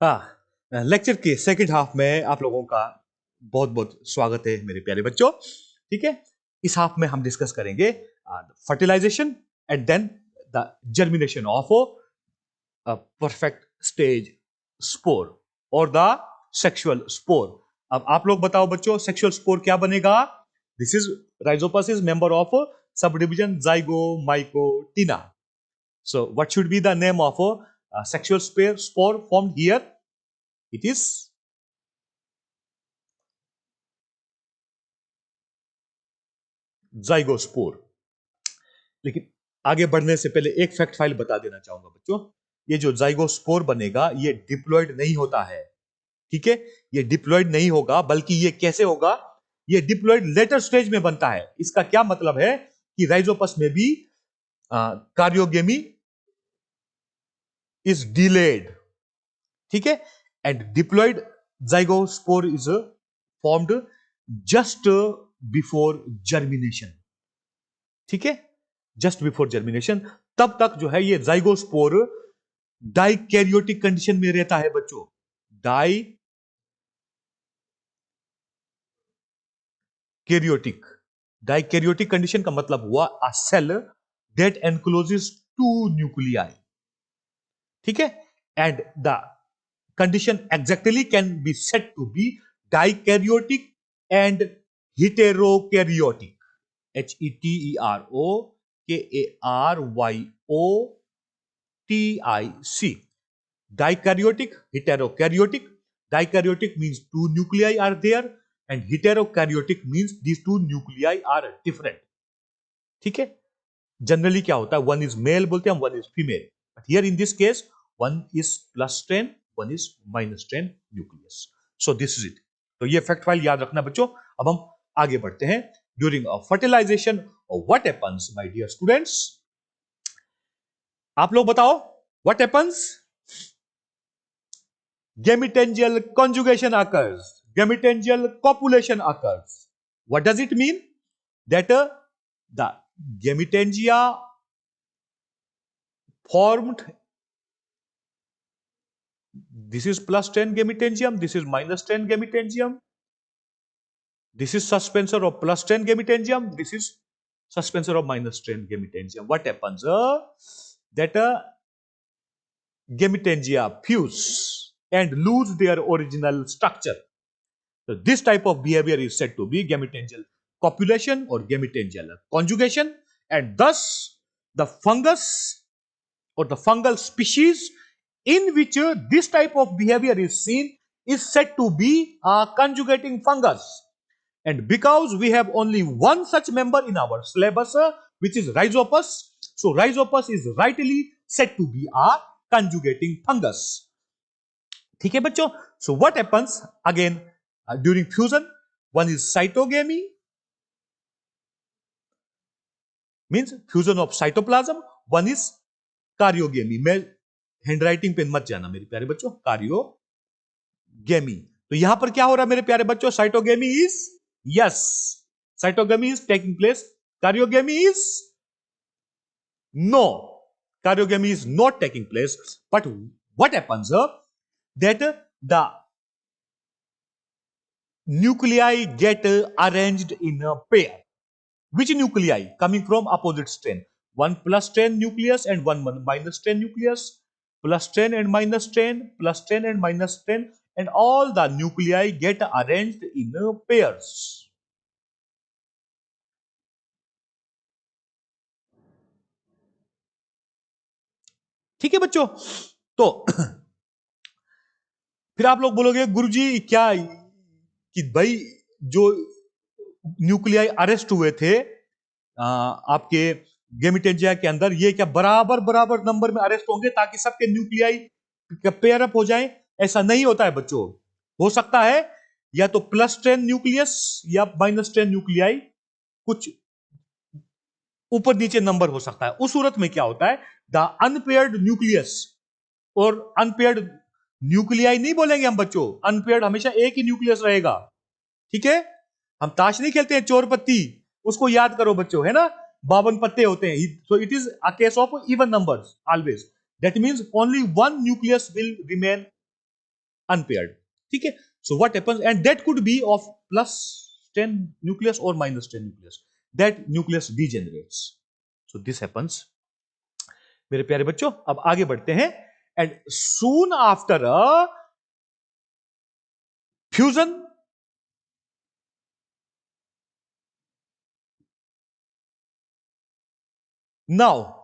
हाँ, लेक्चर के second half में आप लोगों का बहुत बहुत स्वागत है मेरे प्यारे बच्चों। ठीक है, इस हाफ में हम डिस्कस करेंगे fertilization and then the germination of perfect stage spore और द सेक्सुअल स्पोर। अब आप लोग बताओ बच्चों, सेक्सुअल स्पोर क्या बनेगा? This is Rhizopus is member of subdivision zygomacotina. So what should be the name of a sexual spore formed here? It is zygospore. लेकिन आगे बढ़ने से पहले एक फैक्ट फाइल बता देना चाहूंगा बच्चों, ये जो जाइगोस्पोर बनेगा ये डिप्लॉयड नहीं होता है। ठीक है, ये डिप्लॉयड नहीं होगा, बल्कि ये कैसे होगा? ये डिप्लॉयड लेटर स्टेज में बनता है। इसका क्या मतलब है कि राइजोपस में भी कार्योगेमी इज डिलेड। ठीक है, and diploid zygospore is formed just before germination. ठीक है, जस्ट बिफोर जर्मिनेशन। तब तक जो है ये जाइगोस्पोर डाइकैरियोटिक कंडीशन में रहता है बच्चों। डाइकैरियोटिक, डाइकैरियोटिक कंडीशन का मतलब हुआ a cell that encloses two nuclei. ठीक है, and the condition exactly can be said to be dikaryotic and heterokaryotic. HETEROKARYOTIC. Dikaryotic, heterokaryotic. Dikaryotic means two nuclei are there, and heterokaryotic means these two nuclei are different. ठीक है, generally क्या होता है, one is male बोलते हैं हम, one is female, but here in this case one is +10, one is -10 nucleus. So this is it. तो ये फैक्ट फाइल याद रखना बच्चों। अब हम आगे बढ़ते हैं। During fertilization what happens my dear students? आप लोग बताओ, what happens? Gametogenal conjugation occurs, gametogenal copulation occurs. What does it mean? That the gametangia formed, this is +10 gametangium, this is -10 gametangium, this is suspensor of +10 gametangium, this is suspensor of -10 gametangium. What happens? That gametangia fuse and lose their original structure. So this type of behavior is said to be gametangial copulation or gametangial conjugation, and thus the fungus or the fungal species in which this type of behavior is seen is said to be a conjugating fungus. And because we have only one such member in our syllabus, which is Rhizopus, so Rhizopus is rightly said to be a conjugating fungus. ठीक है बच्चों? So what happens again during fusion? One is cytogamy, means fusion of cytoplasm. One is कारियोगेमी। मैं handwriting पे मत जाना मेरे प्यारे बच्चों, कारियोगेमी। तो यहां पर क्या हो रहा है मेरे प्यारे बच्चों? Cytogamy is, yes, cytogamy is taking place, karyogamy is no, karyogamy is not taking place. But what happens that the nuclei get arranged in a pair. Which nuclei? Coming from opposite strain. One +10 nucleus and one -10 nucleus. +10 and -10, +10 and -10, and all the nuclei get arranged in pairs. ठीक है बच्चों? तो फिर आप लोग बोलोगे गुरुजी क्या कि भाई जो न्यूक्लियाई अरेस्ट हुए थे आपके गेमिटेंजिया के अंदर, ये क्या बराबर बराबर नंबर में अरेस्ट होंगे ताकि सबके न्यूक्लियाई पेयर अप हो जाएं? ऐसा नहीं होता है बच्चों। हो सकता है या तो +10 न्यूक्लियस या -10 न्यूक्लियाई, कुछ ऊपर नीचे नंबर हो सकता है। उस सूरत में क्या होता है, द अनपेयर्ड न्यूक्लियस और अनपेयर्ड न्यूक्लियाई नहीं बोलेंगे हम बच्चों, अनपेयर्ड हमेशा एक ही न्यूक्लियस रहेगा। ठीक है, हम ताश नहीं खेलते हैं चोर पत्ती, उसको याद करो बच्चों, है ना, 52 पत्ते होते हैं। So it is a case of even numbers always. That means only one nucleus will remain unpaired. ठीक है, so what happens, and that could be of plus 10 nucleus or minus 10 nucleus, that nucleus degenerates. So this happens. मेरे प्यारे बच्चों, अब आगे बढ़ते हैं. And soon after a fusion, now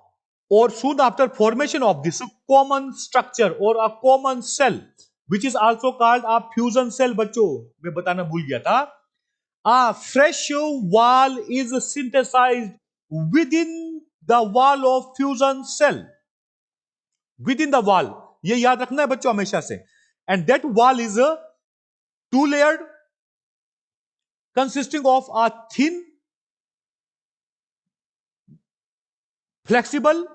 or soon after formation of this common structure or a common cell, which is also called a fusion cell. बच्चों, मैं बताना भूल गया था. A fresh wall is synthesized within the wall of fusion cell. Within the wall, ये याद रखना है बच्चों हमेशा से. And that wall is a two-layered, consisting of a thin, flexible,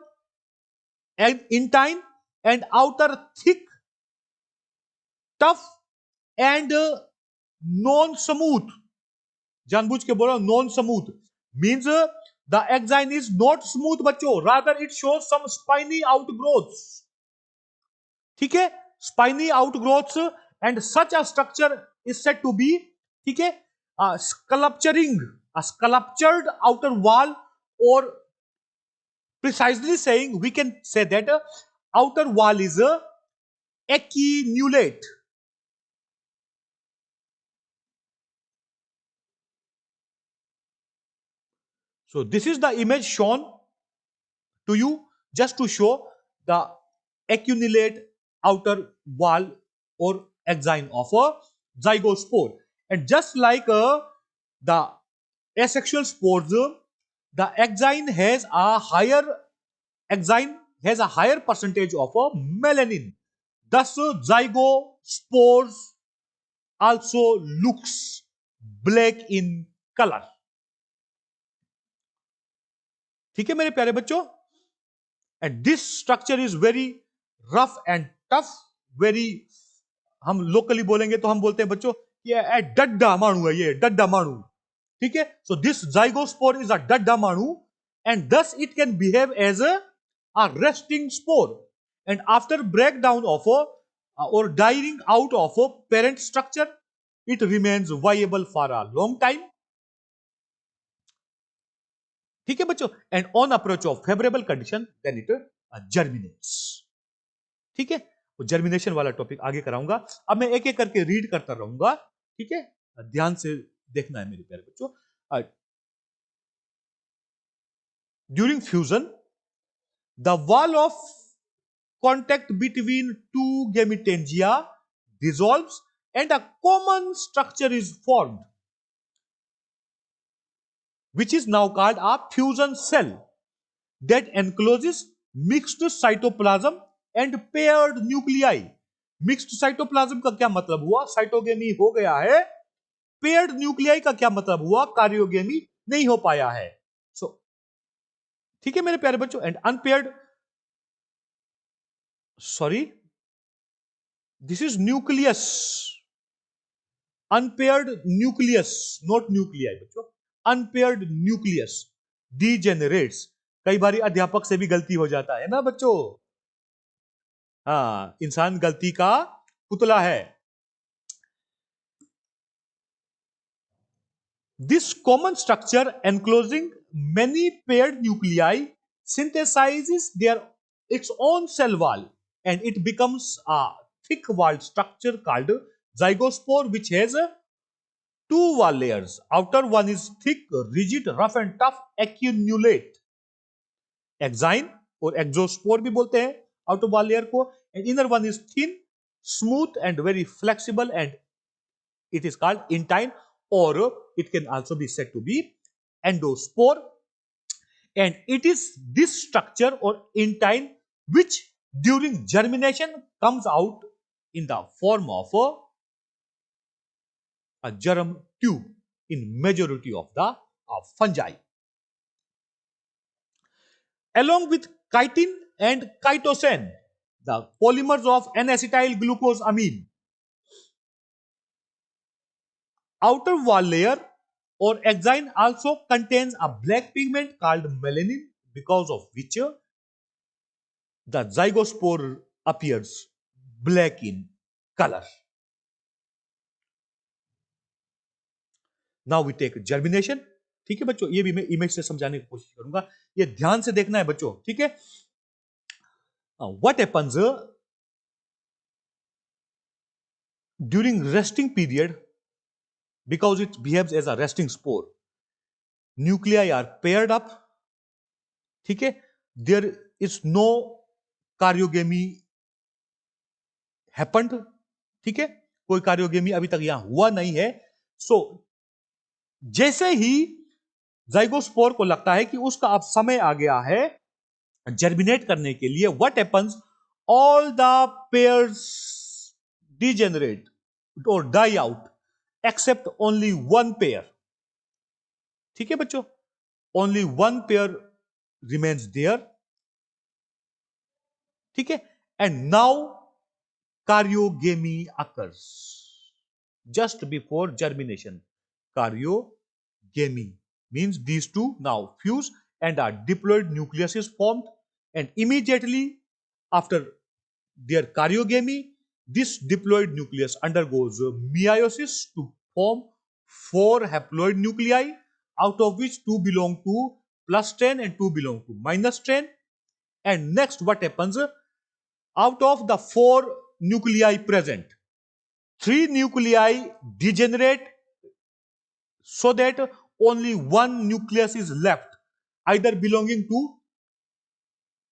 and intine, and outer thick, tough, and non-smooth. जानबूझ के बोलो non-smooth means the exine is not smooth बच्चों, rather it shows some spiny outgrowths. ठीक है, spiny outgrowths, and such a structure is said to be, ठीक है, a sculptured outer wall, or precisely saying we can say that outer wall is acuminate. So this is the image shown to you just to show the acuminate outer wall or exine of a zygospore. And just like the asexual spores, the exine has a higher percentage of melanin. Thus, zygospores also looks black in color. ठीक है मेरे प्यारे बच्चों, and this structure is very rough and tough, very, हम locally बोलेंगे तो हम बोलते हैं बच्चों ये डड्डा माणू है, ये डड्डा माणू. ठीक है, so this zygospore is a डड्डा माणू, and thus it can behave as a resting spore, and after break down of or dying out of parent structure, it remains viable for a long time. ठीक है बच्चों, and on approach of favourable condition then it germinates. ठीक है, वो germination वाला topic आगे कराऊंगा. अब मैं एक एक करके रीड करता रहूंगा. ठीक है, ध्यान से देखना है मेरे प्यारे बच्चों. During fusion the wall of contact between two gametangia dissolves and a common structure is formed, which is now called a fusion cell that encloses mixed cytoplasm and paired nuclei. Mixed cytoplasm का क्या मतलब हुआ? साइटोगेमी हो गया है. Paired nuclei का क्या मतलब हुआ? कार्योगेमी नहीं हो पाया है. सो ठीक है मेरे प्यारे बच्चों, and unpaired, sorry, this is nucleus, unpaired nucleus, not nuclei बच्चों. Unpaired nucleus degenerates. कई बार अध्यापक से भी गलती हो जाता है ना बच्चों. हाँ, इंसान गलती का पुतला है. This common structure enclosing many paired nuclei synthesizes their its own cell wall, and it becomes a thick walled structure called zygospore, which has two wall layers. Outer one is thick, rigid, rough and tough acuminate. Exine or exospore भी बोलते हैं outer wall layer को, and inner one is thin, smooth and very flexible, and it is called intine, or it can also be said to be endospore. And it is this structure or intine which during germination comes out in the form of a germ tube in majority of the fungi. Along with chitin and chitosan, the polymers of N-acetyl glucosamine, outer wall layer or exine also contains a black pigment called melanin, because of which the zygospore appears black in color. Now we take germination. ठीक है बच्चों, ये भी मैं image से समझाने की कोशिश करूंगा, ये ध्यान से देखना है बच्चों, ठीक है। What happens during resting period, because it behaves as a resting spore, nuclei are paired up, ठीक है, there is no कारियोगेमी हैपेंड, ठीक है, कोई कारियोगेमी अभी तक यहां हुआ नहीं है। सो जैसे ही जाइगोस्पोर को लगता है कि उसका अब समय आ गया है जर्मिनेट करने के लिए, what happens, all the pairs degenerate और die out except only one pair, ठीक है बच्चों, only one pair remains there, ठीक है। And now karyogamy occurs just before germination. Karyogamy means these two now fuse and a diploid nucleus is formed, and immediately after their karyogamy, this diploid nucleus undergoes meiosis to form 4 haploid nuclei, out of which 2 belong to plus strain and 2 belong to minus strain. And next what happens, out of the 4 nuclei present, 3 nuclei degenerate so that only one nucleus is left, either belonging to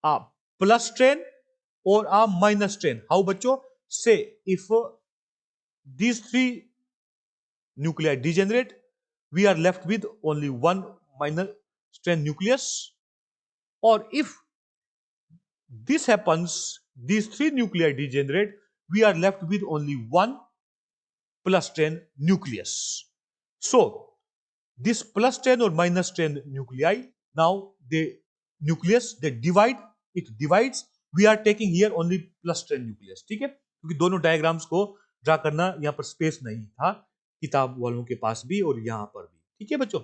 a plus strain or a minus strain. How bachcho? Say if these 3 nuclei degenerate, we are left with only one minus strain nucleus, or if this happens, these 3 nuclei degenerate, we are left with only one plus strain nucleus. So this plus strain or minus strain nuclei, now the nucleus they divide, it divides, we are taking here only plus strain nucleus, ठीक है, क्योंकि दोनों diagrams को draw करना यहाँ पर space नहीं था किताब वालों के पास भी और यहाँ पर भी, ठीक है बच्चों।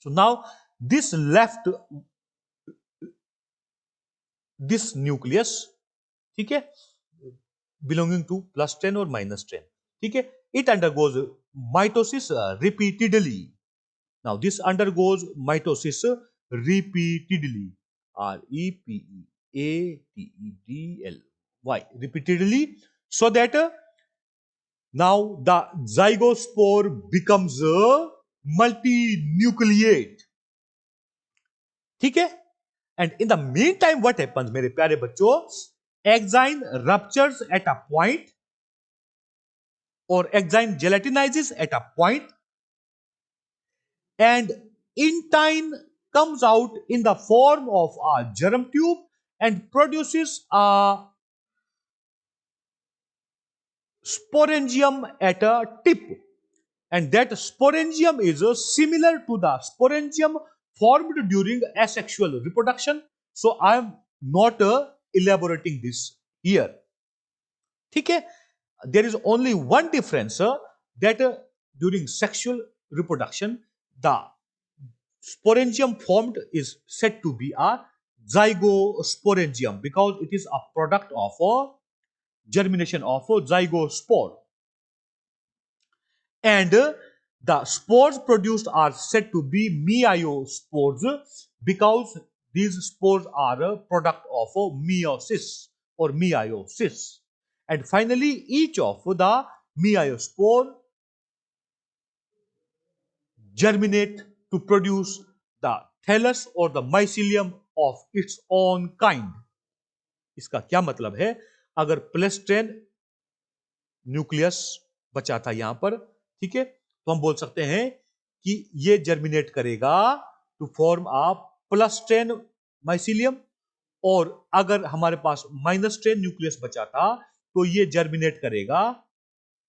So now this left this nucleus, ठीक है, बिलोंगिंग टू प्लस स्ट्रेन और माइनस स्ट्रेन, ठीक है, it undergoes mitosis repeatedly. Now this undergoes mitosis repeatedly, repeatedly, repeatedly, so that now the zygospore becomes multinucleate, ठीक है। And in the meantime what happens मेरे प्यारे बच्चों, exine ruptures at a point or exine gelatinizes at a point, and intine comes out in the form of a germ tube and produces a sporangium at a tip, and that sporangium is similar to the sporangium formed during asexual reproduction. So I am not elaborating this here, ठीक है। There is only one difference, that during sexual reproduction the sporangium formed is said to be a zygosporangium because it is a product of a germination of a zygospore, and the spores produced are said to be meiospores because these spores are a product of a meiosis or meiosis. And finally each of the meiospore germinate to produce the thallus or the mycelium of its own kind. इसका क्या मतलब है, अगर प्लेस्ट्रेन nucleus बचा था यहां पर, ठीक है, तो हम बोल सकते हैं कि ये जर्मिनेट करेगा टू फॉर्म अ प्लस्ट्रेन माइसिलियम, और अगर हमारे पास माइनस स्ट्रेन न्यूक्लियस बचा था तो ये जर्मिनेट करेगा,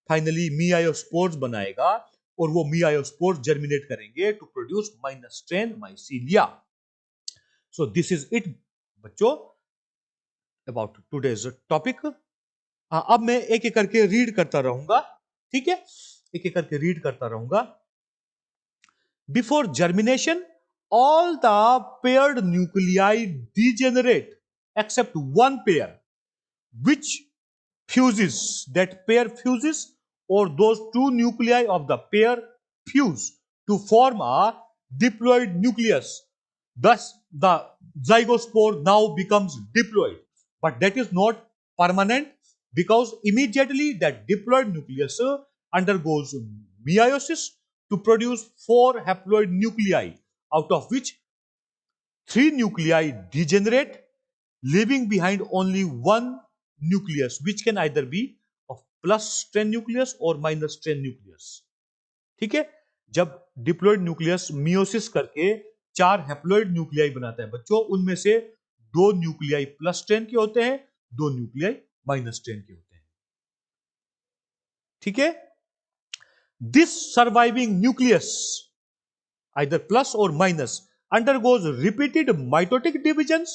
फाइनली मियायोस्पोर्स बनाएगा, और वो मियायोस्पोर्स जर्मिनेट करेंगे to produce minus strain mycelia. So this is it बच्चों अबाउट टुडेज टॉपिक. अब मैं एक एक करके रीड करता रहूंगा, ठीक है, एक एक करके रीड करता रहूंगा. Before germination all the paired nuclei degenerate except one pair which fuses, that pair fuses, or those two nuclei of the pair fuse to form a diploid nucleus. Thus the zygospore now becomes diploid, but that is not permanent, because immediately that diploid nucleus undergoes meiosis to produce 4 haploid nuclei, out of which 3 nuclei degenerate, leaving behind only one nucleus, which can either be of plus strand nucleus or minus strand nucleus. ठीक है, जब diploid nucleus meiosis करके 4 haploid nuclei बनाता है बच्चों, उनमें से 2 nuclei plus strand के होते हैं, 2 न्यूक्लियाई माइनस स्ट्रैंड के होते हैं. ठीक है, this surviving nucleus either plus or minus undergoes repeated mitotic divisions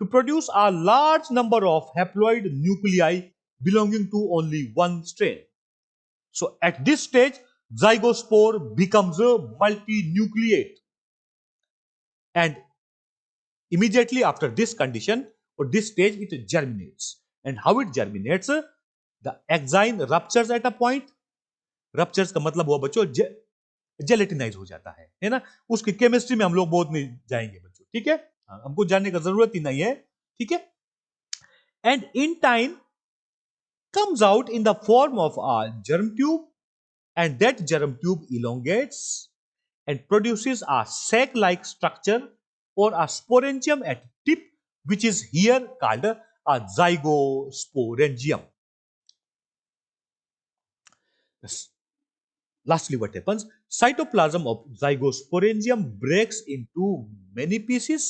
to produce a large number of haploid nuclei belonging to only one strain. So at this stage zygospore becomes a multinucleate, and immediately after this condition or this stage it germinates. And how it germinates? The axine ruptures at a point. Ruptures का मतलब हुआ बच्चों जेलेटिनाइज हो जाता है ना. उसकी chemistry में हम लोग बहुत नहीं जाएंगे बच्चों, ठीक है, हमको जानने का जरूरत ही नहीं है. ठीक है, and in time comes out in the form of a germ tube, and that germ tube elongates and produces a sac-like structure or a sporangium at tip, which is here called a zygosporangium. Lastly, what happens? Cytoplasm of zygosporangium breaks into many pieces.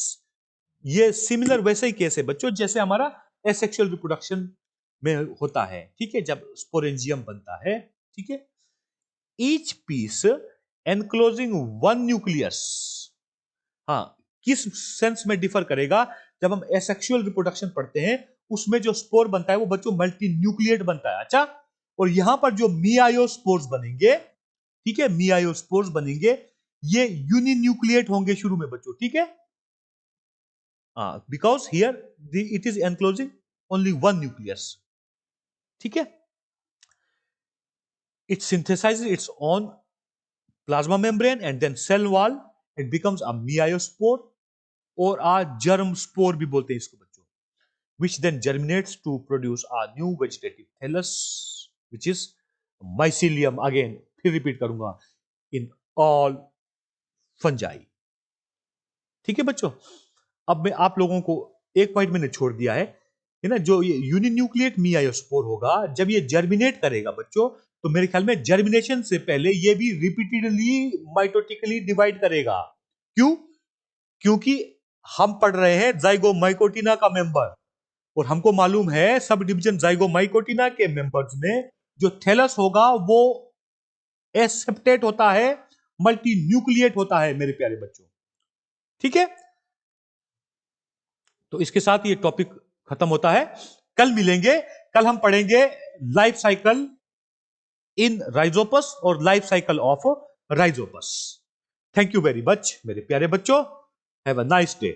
ये similar वैसे ही case है बच्चों जैसे हमारा asexual reproduction में होता है. ठीक है, जब स्पोरेंजियम बनता है. ठीक है, each piece enclosing one nucleus. हाँ, किस सेंस में डिफर करेगा? जब हम एसेक्सुअल रिप्रोडक्शन पढ़ते हैं उसमें जो स्पोर बनता है वो बच्चों मल्टी न्यूक्लिएट बनता है. अच्छा, और यहां पर जो मियायोस्पोर्स बनेंगे, ठीक है, मियायोस्पोर्स बनेंगे, ये यूनिन्यूक्लिएट होंगे शुरू में बच्चों. ठीक है, because here it is enclosing only one nucleus. ठीक है, it synthesizes its own plasma membrane and then cell wall. It becomes a meiospore or a germ spore भी बोलते हैं इसको बच्चों, which then germinates to produce a new vegetative thallus, which is mycelium. Again फिर repeat करूंगा, in all fungi. ठीक है बच्चों, अब मैं आप लोगों को एक पॉइंट मैंने छोड़ दिया है ना, जो ये यूनिन्यूक्लिएट मियायोस्पोर होगा जब ये जर्मिनेट करेगा बच्चों, तो मेरे ख्याल में जर्मिनेशन से पहले ये भी रिपीटेडली माइटोटिकली डिवाइड करेगा. क्यों? क्योंकि हम पढ़ रहे हैं जाइगोमाइकोटिना का मेंबर, और हमको मालूम है सब डिवीजन जाइगोमाइकोटिना के मेंबर्स में जो थैलस होगा वो एसेप्टेट होता है, मल्टी न्यूक्लिएट होता है मेरे प्यारे बच्चों. ठीक है, तो इसके साथ ये टॉपिक खत्म होता है. कल मिलेंगे, कल हम पढ़ेंगे लाइफ साइकिल इन राइजोपस और life cycle of Rhizopus. Thank you very much मेरे प्यारे बच्चों. Have a nice day.